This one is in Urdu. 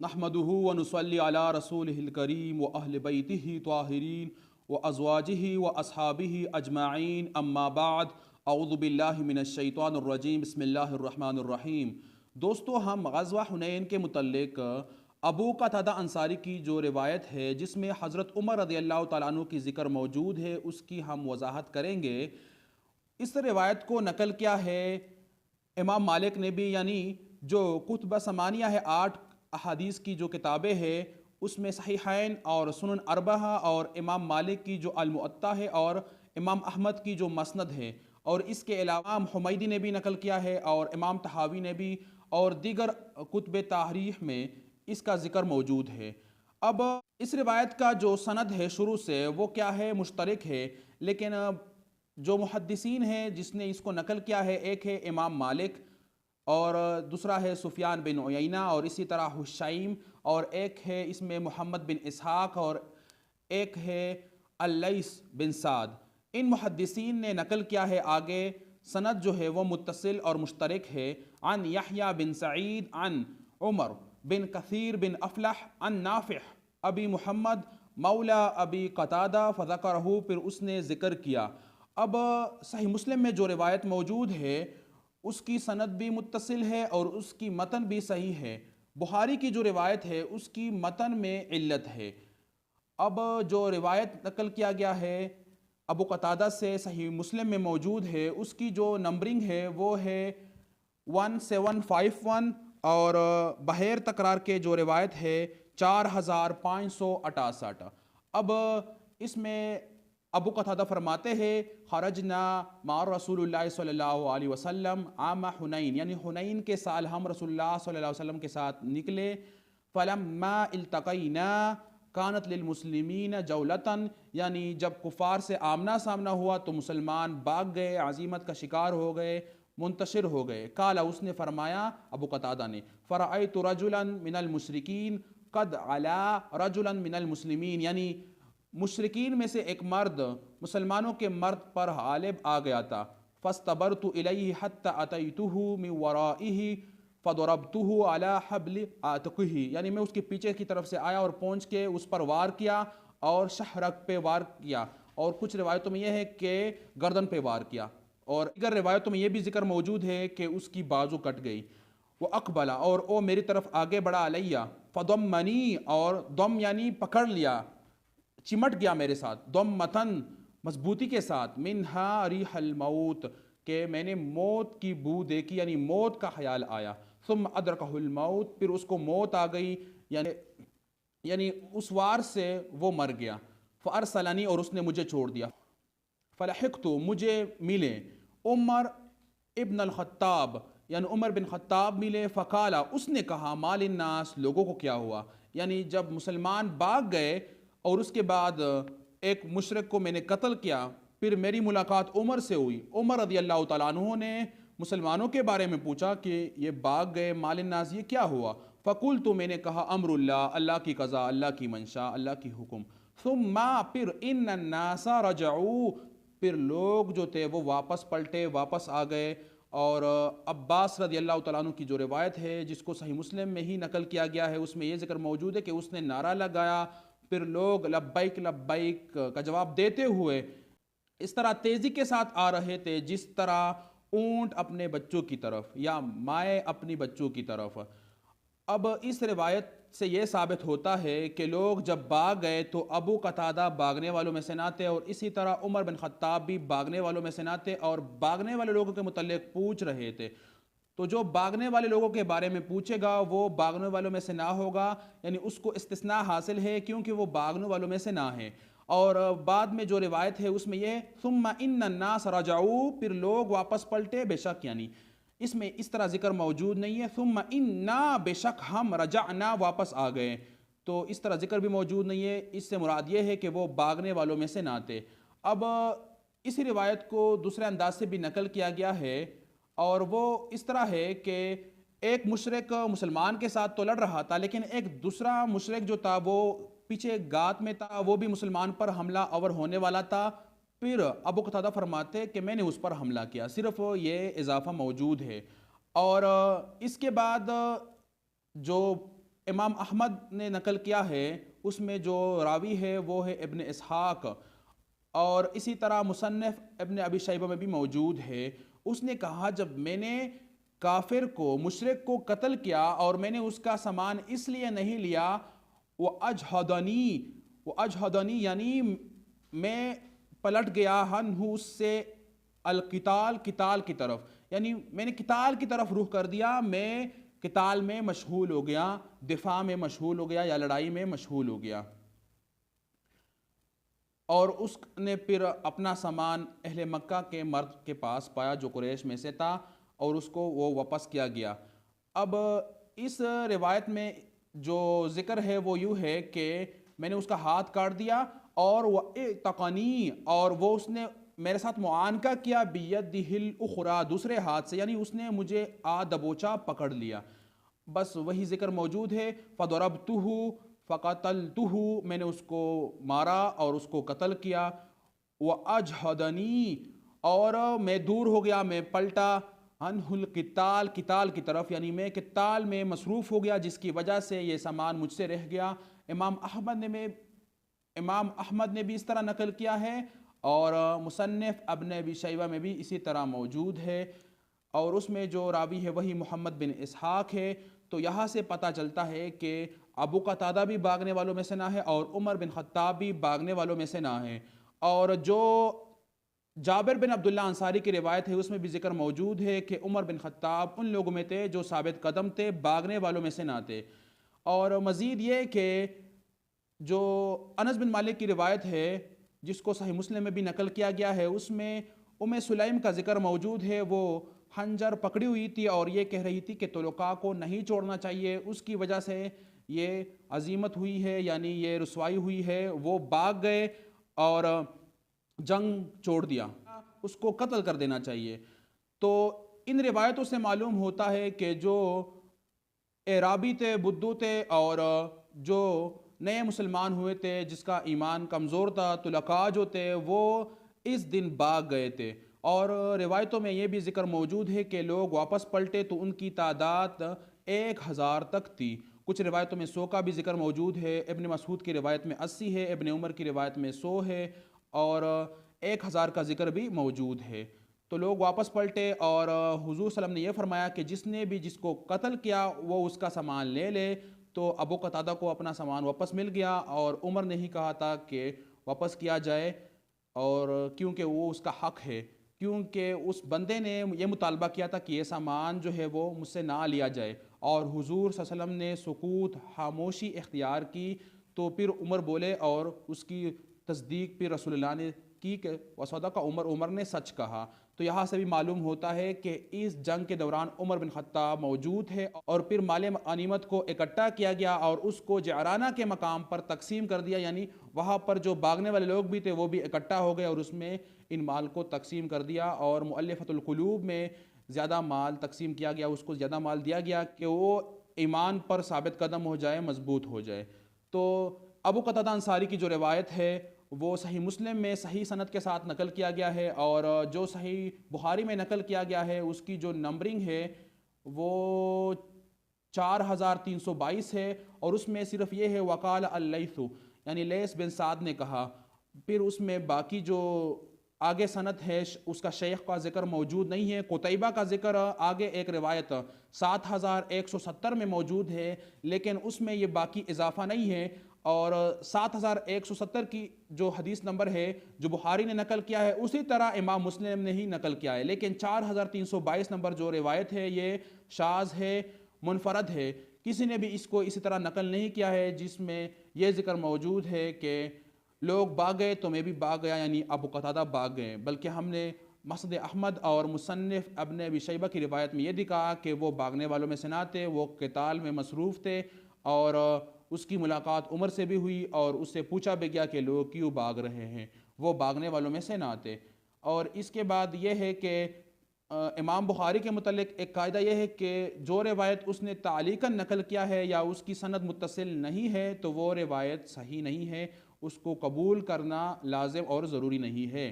نحمدہ ونصلی علی رسولہ الکریم و اہل بیتہ طاہرین و ازواجہ و اصحابہ اجمعین اما بعد اعوذ باللہ من الشیطان الرجیم بسم اللہ الرحمن الرحیم۔ دوستو، ہم غزوہ حنین کے متعلق ابو قتادہ انصاری کی جو روایت ہے جس میں حضرت عمر رضی اللہ تعالیٰ عنہ کی ذکر موجود ہے اس کی ہم وضاحت کریں گے۔ اس روایت کو نقل کیا ہے امام مالک نے بھی، یعنی جو کتب ثمانیہ ہے 8 احادیث کی جو کتابیں ہیں اس میں صحیحین اور سنن اربعہ اور امام مالک کی جو الموطا ہے اور امام احمد کی جو مسند ہے، اور اس کے علاوہ امام حمیدی نے بھی نقل کیا ہے اور امام طحاوی نے بھی، اور دیگر کتب تاریخ میں اس کا ذکر موجود ہے۔ اب اس روایت کا جو سند ہے شروع سے وہ کیا ہے، مشترک ہے، لیکن جو محدثین ہیں جس نے اس کو نقل کیا ہے، ایک ہے امام مالک اور دوسرا ہے سفیان بن عیینہ اور اسی طرح حشیم، اور ایک ہے اس میں محمد بن اسحاق اور ایک ہے اللیث بن سعد۔ ان محدثین نے نقل کیا ہے آگے، سند جو ہے وہ متصل اور مشترک ہے، عن یحییٰ بن سعید عن عمر بن کثیر بن افلح عن نافع ابی محمد مولا ابی قتادہ فذکرہ، پھر اس نے ذکر کیا۔ اب صحیح مسلم میں جو روایت موجود ہے اس کی سند بھی متصل ہے اور اس کی متن بھی صحیح ہے۔ بخاری کی جو روایت ہے اس کی متن میں علت ہے۔ اب جو روایت نقل کیا گیا ہے ابو قتادہ سے صحیح مسلم میں موجود ہے، اس کی جو نمبرنگ ہے وہ ہے 1751، اور بغیر تکرار کے جو روایت ہے 4568۔ اب اس میں ابو قتادہ فرماتے ہیں خرجنا مع رسول اللہ صلی اللہ علیہ وسلم عام حنین، یعنی حنین کے سال ہم رسول اللہ صلی اللہ علیہ وسلم کے ساتھ نکلے۔ فلما التقینا کانت للمسلمین جولتاً، یعنی جب کفار سے آمنا سامنا ہوا تو مسلمان بھاگ گئے، عزیمت کا شکار ہو گئے، منتشر ہو گئے۔ قال، اس نے فرمایا ابو قتادہ نے، فرأیت رجلا من المشرکین قد علا رجلا من المسلمین، یعنی مشرکین میں سے ایک مرد مسلمانوں کے مرد پر غالب آ گیا تھا۔ فاستبرت الیہ حتی اتیتہ من ورائہ فضربتہ علی حبل عاتقہ، یعنی میں اس کے پیچھے کی طرف سے آیا اور پہنچ کے اس پر وار کیا اور شہرک پہ وار کیا، اور کچھ روایتوں میں یہ ہے کہ گردن پہ وار کیا، اور دیگر روایتوں میں یہ بھی ذکر موجود ہے کہ اس کی بازو کٹ گئی۔ وہ اقبلا، اور او میری طرف آگے بڑھا، علیہ فضمنی، اور ضم یعنی پکڑ لیا، چمٹ گیا میرے ساتھ، ضمتن مضبوطی کے ساتھ، منہا ریح الموت، کہ میں نے موت کی بو دیکھی، یعنی موت کا خیال آیا۔ ثم ادرکہ الموت، پھر اس کو موت آ گئی، یعنی اس وار سے وہ مر گیا۔ فارسلنی، اور اس نے مجھے چھوڑ دیا۔ فلحقت، مجھے ملے عمر ابن الخطاب، یعنی عمر بن خطاب ملے۔ فقالا، اس نے کہا مال الناس، لوگوں کو کیا ہوا، یعنی جب مسلمان بھاگ گئے اور اس کے بعد ایک مشرک کو میں نے قتل کیا، پھر میری ملاقات عمر سے ہوئی۔ عمر رضی اللہ تعالیٰ عنہ نے مسلمانوں کے بارے میں پوچھا کہ یہ بھاگ گئے، مال الناس، یہ کیا ہوا؟ فقلت، میں نے کہا امر اللہ، اللہ کی قضا، اللہ کی منشا، اللہ کی حکم۔ ثم، پھر ان الناس رجعوا، پھر لوگ جو تھے وہ واپس پلٹے، واپس آ گئے۔ اور عباس رضی اللہ تعالیٰ عنہ کی جو روایت ہے جس کو صحیح مسلم میں ہی نقل کیا گیا ہے اس میں یہ ذکر موجود ہے کہ اس نے نعرہ لگایا، پھر لوگ لبیک لبیک کا جواب دیتے ہوئے اس طرح تیزی کے ساتھ آ رہے تھے جس طرح اونٹ اپنے بچوں کی طرف یا مائیں اپنی بچوں کی طرف۔ اب اس روایت سے یہ ثابت ہوتا ہے کہ لوگ جب بھاگ گئے تو ابو قتادہ بھاگنے والوں میں سے نہ تھے، اور اسی طرح عمر بن خطاب بھی بھاگنے والوں میں سے نہ تھے، اور بھاگنے والے لوگوں کے متعلق پوچھ رہے تھے۔ تو جو بھاگنے والے لوگوں کے بارے میں پوچھے گا وہ بھاگنے والوں میں سے نہ ہوگا، یعنی اس کو استثناء حاصل ہے کیونکہ وہ بھاگنے والوں میں سے نہ ہے۔ اور بعد میں جو روایت ہے اس میں یہ ثم ان الناس رجعوا، پھر لوگ واپس پلٹے، بے شک، یعنی اس میں اس طرح ذکر موجود نہیں ہے ثم انا، بے شک ہم، رجعنا، واپس آ گئے، تو اس طرح ذکر بھی موجود نہیں ہے۔ اس سے مراد یہ ہے کہ وہ بھاگنے والوں میں سے نہ تھے۔ اب اسی روایت کو دوسرے انداز سے بھی نقل کیا گیا ہے، اور وہ اس طرح ہے کہ ایک مشرک مسلمان کے ساتھ تو لڑ رہا تھا، لیکن ایک دوسرا مشرک جو تھا وہ پیچھے گات میں تھا، وہ بھی مسلمان پر حملہ آور ہونے والا تھا۔ پھر ابو قتادہ فرماتے کہ میں نے اس پر حملہ کیا، صرف یہ اضافہ موجود ہے۔ اور اس کے بعد جو امام احمد نے نقل کیا ہے، اس میں جو راوی ہے وہ ہے ابن اسحاق، اور اسی طرح مصنف ابن ابی شیبہ میں بھی موجود ہے۔ اس نے کہا جب میں نے کافر کو، مشرک کو قتل کیا اور میں نے اس کا سامان اس لیے نہیں لیا، وہ اجہدنی یعنی میں پلٹ گیا ہوں اس سے قتال کی طرف، یعنی میں نے قتال کی طرف رخ کر دیا، میں قتال میں مشغول ہو گیا، دفاع میں مشغول ہو گیا یا لڑائی میں مشغول ہو گیا۔ اور اس نے پھر اپنا سامان اہل مکہ کے مرد کے پاس پایا جو قریش میں سے تھا، اور اس کو وہ واپس کیا گیا۔ اب اس روایت میں جو ذکر ہے وہ یوں ہے کہ میں نے اس کا ہاتھ کاٹ دیا، اور وہ اعتقنی، اور وہ اس نے میرے ساتھ معانقہ کیا، بیدہ الاخری، دوسرے ہاتھ سے، یعنی اس نے مجھے دبوچا پکڑ لیا۔ بس وہی ذکر موجود ہے، فضربتہ فقتلتہ، میں نے اس کو مارا اور اس کو قتل کیا، واجہدنی، اور میں دور ہو گیا، میں پلٹا، عنہ القتال، قتال کی طرف، یعنی میں قتال میں مصروف ہو گیا جس کی وجہ سے یہ سامان مجھ سے رہ گیا۔ امام احمد نے بھی اس طرح نقل کیا ہے، اور مصنف ابن ابی شیبہ میں بھی اسی طرح موجود ہے، اور اس میں جو راوی ہے وہی محمد بن اسحاق ہے۔ تو یہاں سے پتہ چلتا ہے کہ ابو قتادہ بھی بھاگنے والوں میں سے نہ ہے، اور عمر بن خطاب بھی بھاگنے والوں میں سے نہ ہے۔ اور جو جابر بن عبداللہ انصاری کی روایت ہے اس میں بھی ذکر موجود ہے کہ عمر بن خطاب ان لوگوں میں تھے جو ثابت قدم تھے، بھاگنے والوں میں سے نہ تھے۔ اور مزید یہ کہ جو انس بن مالک کی روایت ہے جس کو صحیح مسلم میں بھی نقل کیا گیا ہے، اس میں سلیم کا ذکر موجود ہے، وہ خنجر پکڑی ہوئی تھی اور یہ کہہ رہی تھی کہ طلقاء کو نہیں چھوڑنا چاہیے، اس کی وجہ سے یہ عزیمت ہوئی ہے، یعنی یہ رسوائی ہوئی ہے۔ وہ بھاگ گئے اور جنگ چھوڑ دیا، اس کو قتل کر دینا چاہیے۔ تو ان روایتوں سے معلوم ہوتا ہے کہ جو اعرابی تھے، بدو تھے، اور جو نئے مسلمان ہوئے تھے جس کا ایمان کمزور تھا، طلقاء جو تھے وہ اس دن بھاگ گئے تھے۔ اور روایتوں میں یہ بھی ذکر موجود ہے کہ لوگ واپس پلٹے تو ان کی تعداد 1000 تک تھی۔ کچھ روایتوں میں 100 کا بھی ذکر موجود ہے، ابن مسعود کی روایت میں 80 ہے، ابن عمر کی روایت میں 100 ہے، اور 1000 کا ذکر بھی موجود ہے۔ تو لوگ واپس پلٹے، اور حضور صلی اللہ علیہ وسلم نے یہ فرمایا کہ جس نے بھی جس کو قتل کیا وہ اس کا سامان لے لے۔ تو ابو قتادہ کو اپنا سامان واپس مل گیا، اور عمر نے ہی کہا تھا کہ واپس کیا جائے، اور کیونکہ وہ اس کا حق ہے، کیونکہ اس بندے نے یہ مطالبہ کیا تھا کہ یہ سامان جو ہے وہ مجھ سے نہ لیا جائے، اور حضور صلی اللہ علیہ وسلم نے سکوت، خاموشی اختیار کی۔ تو پھر عمر بولے، اور اس کی تصدیق پھر رسول اللہ نے کی کہ وصدق عمر نے سچ کہا۔ تو یہاں سے بھی معلوم ہوتا ہے کہ اس جنگ کے دوران عمر بن خطاب موجود ہے، اور پھر مال غنیمت کو اکٹھا کیا گیا اور اس کو جعرانہ کے مقام پر تقسیم کر دیا، یعنی وہاں پر جو بھاگنے والے لوگ بھی تھے وہ بھی اکٹھا ہو گئے اور اس میں ان مال کو تقسیم کر دیا، اور مؤلفۃ القلوب میں زیادہ مال تقسیم کیا گیا، اس کو زیادہ مال دیا گیا کہ وہ ایمان پر ثابت قدم ہو جائے، مضبوط ہو جائے۔ تو ابو قتادہ انصاری کی جو روایت ہے وہ صحیح مسلم میں صحیح سند کے ساتھ نقل کیا گیا ہے، اور جو صحیح بخاری میں نقل کیا گیا ہے اس کی جو نمبرنگ ہے وہ 4322 ہے، اور اس میں صرف یہ ہے وقال اللیث، یعنی لیث بن سعد نے کہا۔ پھر اس میں باقی جو آگے سند ہے اس کا شیخ کا ذکر موجود نہیں ہے۔ قتیبہ کا ذکر آگے ایک روایت 7170 میں موجود ہے، لیکن اس میں یہ باقی اضافہ نہیں ہے، اور 7170 کی جو حدیث نمبر ہے جو بخاری نے نقل کیا ہے اسی طرح امام مسلم نے ہی نقل کیا ہے، لیکن 4322 نمبر جو روایت ہے یہ شاذ ہے، منفرد ہے، کسی نے بھی اس کو اسی طرح نقل نہیں کیا ہے جس میں یہ ذکر موجود ہے کہ لوگ بھاگ گئے تو میں بھی بھاگ گیا، یعنی ابو قتادہ بھاگ گئے، بلکہ ہم نے مسند احمد اور مصنف ابن ابی شیبہ کی روایت میں یہ دکھا کہ وہ بھاگنے والوں میں سے نہ تھے، وہ قتال میں مصروف تھے، اور اس کی ملاقات عمر سے بھی ہوئی اور اس سے پوچھا بھی گیا کہ لوگ کیوں بھاگ رہے ہیں، وہ بھاگنے والوں میں سے نہ تھے۔ اور اس کے بعد یہ ہے کہ امام بخاری کے متعلق ایک قاعدہ یہ ہے کہ جو روایت اس نے تعلیقاً نقل کیا ہے یا اس کی سند متصل نہیں ہے تو وہ روایت صحیح نہیں ہے، اس کو قبول کرنا لازم اور ضروری نہیں ہے۔